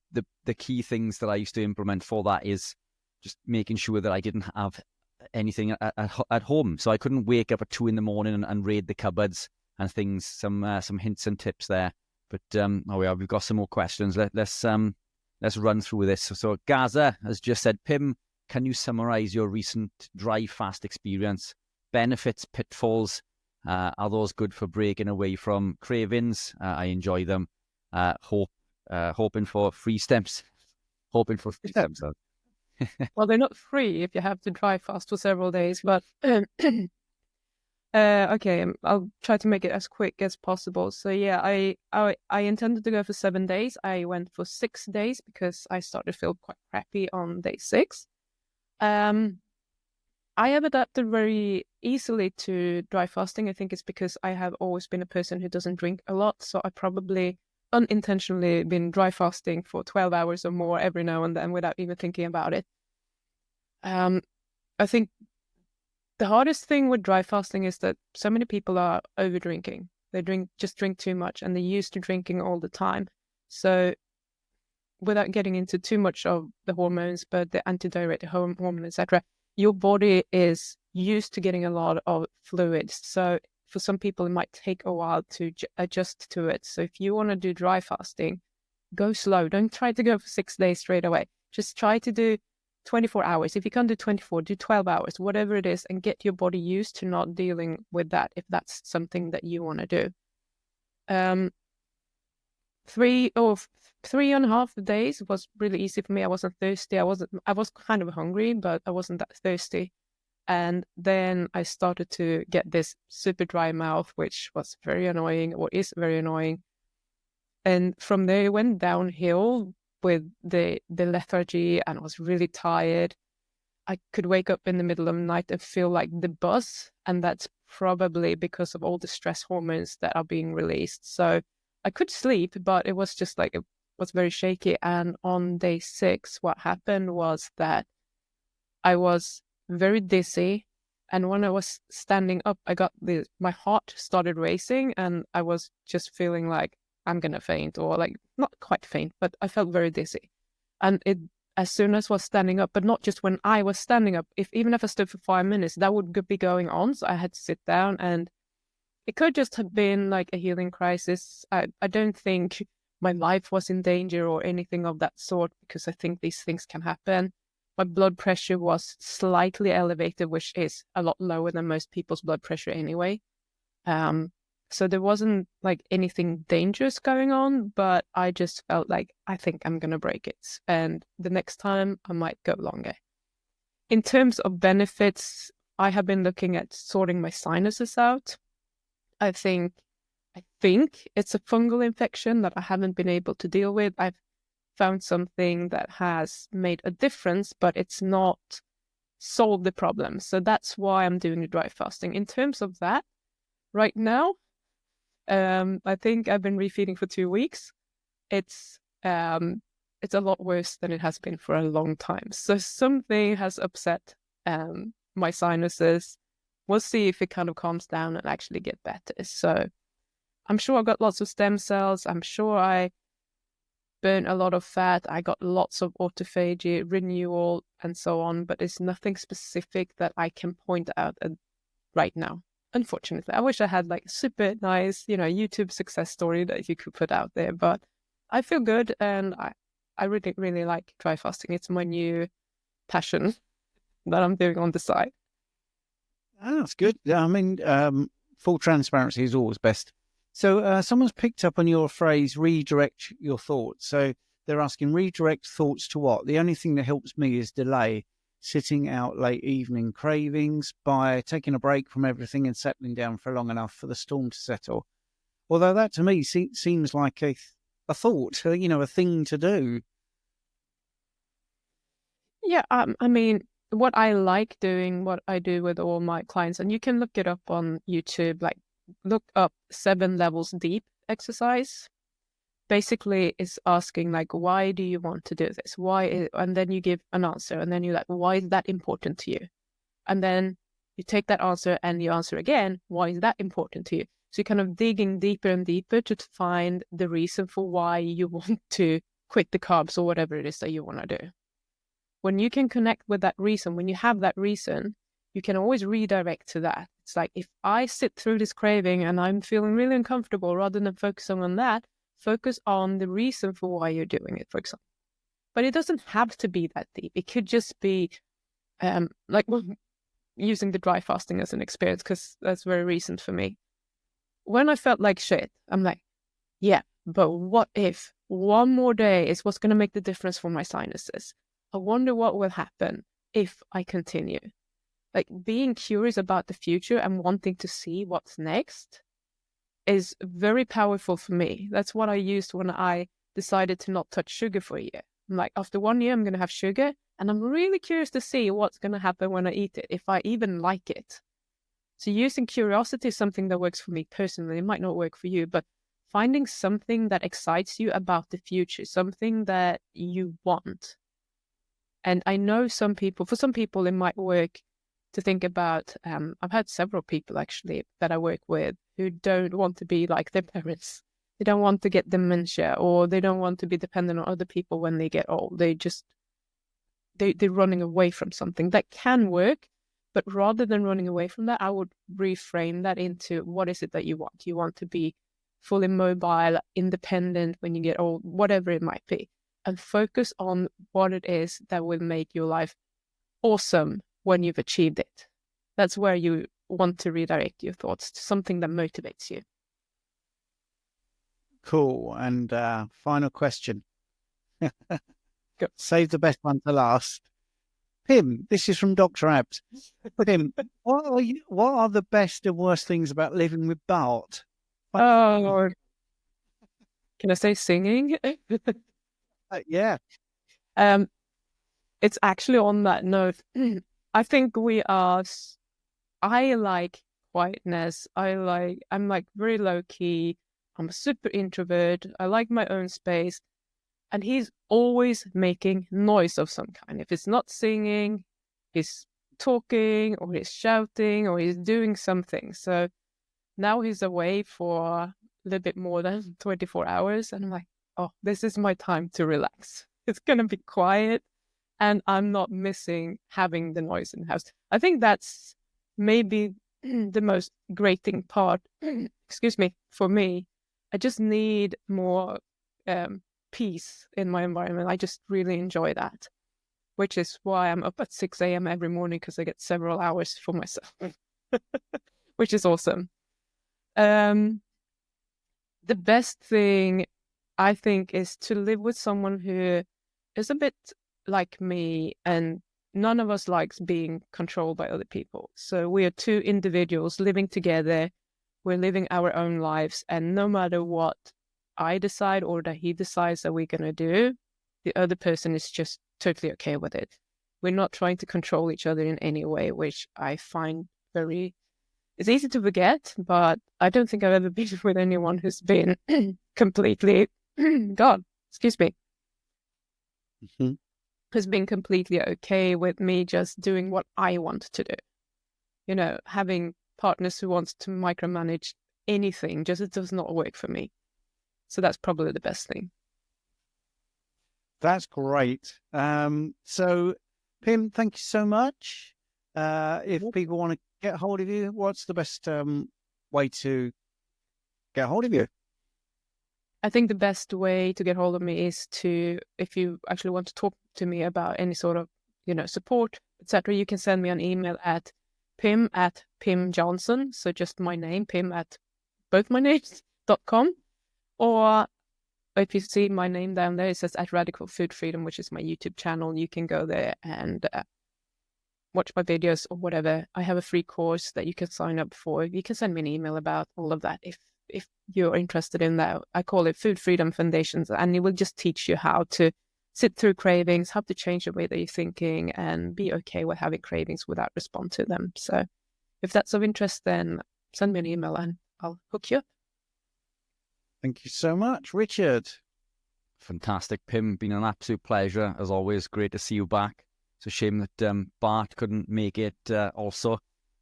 key things that I used to implement for that is just making sure that I didn't have anything at home. So I couldn't wake up at 2 in the morning and raid the cupboards and things, some hints and tips there. But we've got some more questions. Let's run through this. So Gaza has just said, Pim, can you summarize your recent dry fast experience? Benefits, pitfalls, are those good for breaking away from cravings? I enjoy them. Hoping for free steps. Hoping for free steps. Well, they're not free if you have to dry fast for several days, but okay, I'll try to make it as quick as possible. So yeah, I intended to go for 7 days. I went for 6 days because I started to feel quite crappy on day 6. I have adapted very easily to dry fasting. I think it's because I have always been a person who doesn't drink a lot, so I probably unintentionally been dry fasting for 12 hours or more every now and then without even thinking about it. I think the hardest thing with dry fasting is that so many people are over drinking. They drink too much, and they're used to drinking all the time. So without getting into too much of the hormones, but the antidiuretic hormone, etc., your body is used to getting a lot of fluids. So for some people, it might take a while to adjust to it. So if you want to do dry fasting, go slow. Don't try to go for 6 days straight away. Just try to do 24 hours. If you can't do 24, do 12 hours, whatever it is, and get your body used to not dealing with that if that's something that you want to do. 3.5 days was really easy for me. I wasn't thirsty. I was kind of hungry, but I wasn't that thirsty. And then I started to get this super dry mouth, which was very annoying, or is very annoying. And from there, it went downhill with the lethargy, and I was really tired. I could wake up in the middle of the night and feel like the buzz, and that's probably because of all the stress hormones that are being released. So I could sleep, but it was just like, it was very shaky. And on day 6, what happened was that I was very dizzy, and when I was standing up, my heart started racing, and I was just feeling like I'm gonna faint, or like not quite faint, but I felt very dizzy. And as soon as I was standing up, but not just when I was standing up, even if I stood for 5 minutes, that would be going on. So I had to sit down, and it could just have been like a healing crisis. I don't think my life was in danger or anything of that sort, because I think these things can happen. My blood pressure was slightly elevated, which is a lot lower than most people's blood pressure anyway. So there wasn't like anything dangerous going on, but I just felt like, I think I'm going to break it. And the next time I might go longer. In terms of benefits, I have been looking at sorting my sinuses out. I think it's a fungal infection that I haven't been able to deal with. I've found something that has made a difference, but it's not solved the problem. So that's why I'm doing the dry fasting. In terms of that, right now, I think I've been refeeding for 2 weeks. It's a lot worse than it has been for a long time. So something has upset my sinuses. We'll see if it kind of calms down and actually get better. So I'm sure I got lots of stem cells. I'm sure I burn a lot of fat. I got lots of autophagy, renewal, and so on. But it's nothing specific that I can point out right now. Unfortunately, I wish I had like a super nice, YouTube success story that you could put out there. But I feel good, and I really, really like dry fasting. It's my new passion that I'm doing on the side. Oh, that's good. I mean, full transparency is always best. So someone's picked up on your phrase, redirect your thoughts. So they're asking, redirect thoughts to what? The only thing that helps me is delay sitting out late evening cravings by taking a break from everything and settling down for long enough for the storm to settle. Although that to me seems like a thought, a thing to do. Yeah, I mean, what I like doing, what I do with all my clients, and you can look it up on YouTube, like look up 7 levels deep exercise. basically is asking like, why do you want to do this? And then you give an answer, and then you're like, why is that important to you? And then you take that answer and you answer again, why is that important to you? So you're kind of digging deeper and deeper to find the reason for why you want to quit the carbs or whatever it is that you want to do. When you can connect with that reason, when you have that reason, you can always redirect to that. It's like, if I sit through this craving and I'm feeling really uncomfortable, rather than focusing on that, focus on the reason for why you're doing it, for example. But it doesn't have to be that deep. It could just be using the dry fasting as an experience, because that's very recent for me. When I felt like shit, I'm like, yeah, but what if one more day is what's going to make the difference for my sinuses? I wonder what will happen if I continue. Like, being curious about the future and wanting to see what's next is very powerful for me. That's what I used when I decided to not touch sugar for a year. I'm like, after 1 year, I'm going to have sugar, and I'm really curious to see what's going to happen when I eat it, if I even like it. So using curiosity is something that works for me personally. It might not work for you, but finding something that excites you about the future, something that you want. And I know for some people, it might work to think about, I've had several people actually that I work with who don't want to be like their parents. They don't want to get dementia, or they don't want to be dependent on other people when they get old. They're running away from something that can work. But rather than running away from that, I would reframe that into, what is it that you want? You want to be fully mobile, independent when you get old, whatever it might be. And focus on what it is that will make your life awesome when you've achieved it. That's where you want to redirect your thoughts to something that motivates you. Cool. And final question. Go. Save the best one to last. Pim, this is from Dr. Abs. Pim, what are the best and worst things about living with Bart? Oh, can I say singing? Yeah. It's actually on that note. I think I like quietness. I'm like very low key. I'm a super introvert. I like my own space. And he's always making noise of some kind. If it's not singing, he's talking, or he's shouting, or he's doing something. So now he's away for a little bit more than 24 hours. And I'm like, oh, this is my time to relax. It's going to be quiet, and I'm not missing having the noise in the house. I think that's maybe the most grating part, excuse me, for me. I just need more peace in my environment. I just really enjoy that, which is why I'm up at 6 a.m. every morning, because I get several hours for myself, which is awesome. The best thing, I think, is to live with someone who is a bit like me, and none of us likes being controlled by other people. So we are two individuals living together. We're living our own lives, and no matter what I decide or that he decides that we're going to do, the other person is just totally okay with it. We're not trying to control each other in any way, which I find it's easy to forget, but I don't think I've ever been with anyone who's been completely, who's been completely okay with me just doing what I want to do. You know, having partners who wants to micromanage anything, it does not work for me. So that's probably the best thing. That's great. So, Pim, thank you so much. If people want to get hold of you, what's the best way to get hold of you? I think the best way to get hold of me is if you actually want to talk to me about any sort of, support, etc., you can send me an email at pim@pimjohnson. So just my name, pim@bothmynames.com. Or if you see my name down there, it says at Radical Food Freedom, which is my YouTube channel. You can go there and watch my videos or whatever. I have a free course that you can sign up for. You can send me an email about all of that if you're interested in that. I call it Food Freedom Foundations, and it will just teach you how to sit through cravings, how to change the way that you're thinking, and be okay with having cravings without respond to them. So if that's of interest, then send me an email and I'll hook you up. Thank you so much, Richard. Fantastic, Pim. Been an absolute pleasure as always. Great to see you back. It's a shame that Bart couldn't make it. Also,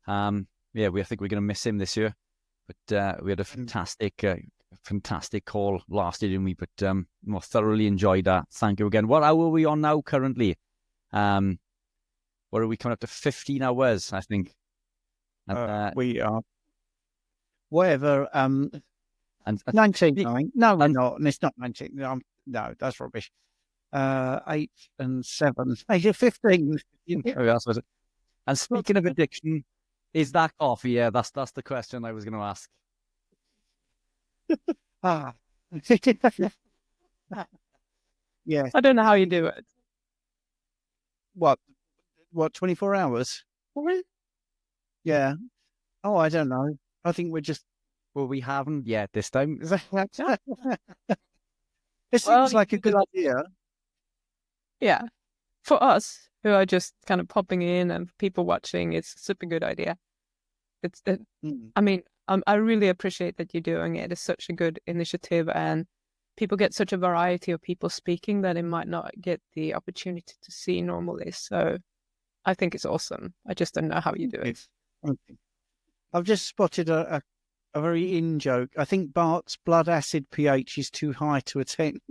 I think we're going to miss him this year. But we had a fantastic call last year, didn't we? But more thoroughly enjoyed that. Thank you again. What hour are we on now currently? What are we coming up to? 15 hours, I think. And, we are whatever. And 19. No, we're not. And it's not 19. No, that's rubbish. 8 and 7. 8 and 15. And speaking of addiction, is that coffee? Yeah, that's the question I was going to ask. Yes. I don't know how you do it. What 24 hours? Yeah. Oh, I don't know. I think we're just... Well, we haven't yet this time. It seems like a good idea. Yeah. For us, who are just kind of popping in and people watching, it's a super good idea. I mean, I really appreciate that you're doing it. It's such a good initiative, and people get such a variety of people speaking that they might not get the opportunity to see normally. So I think it's awesome. I just don't know how you do it. I've just spotted a very in joke. I think Bart's blood acid pH is too high to attend.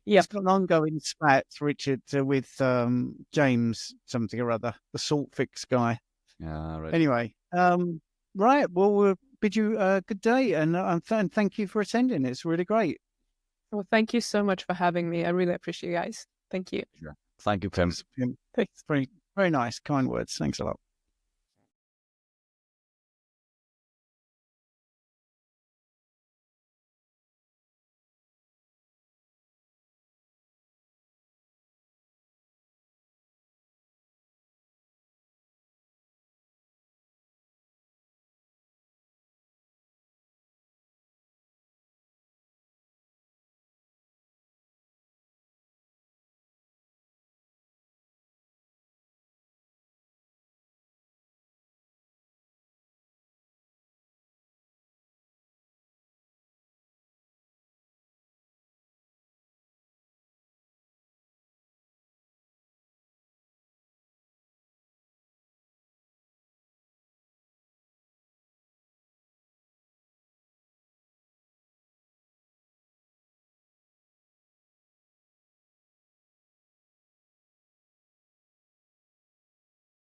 Yeah, it's got an ongoing spat, Richard, with James something or other, the salt fix guy. Yeah, right. Anyway, right. Well, we'll bid you a good day, and thank you for attending. It's really great. Well, thank you so much for having me. I really appreciate you guys. Thank you. Sure. Thank you, Pim. Thanks. Very, very nice, kind words. Thanks a lot.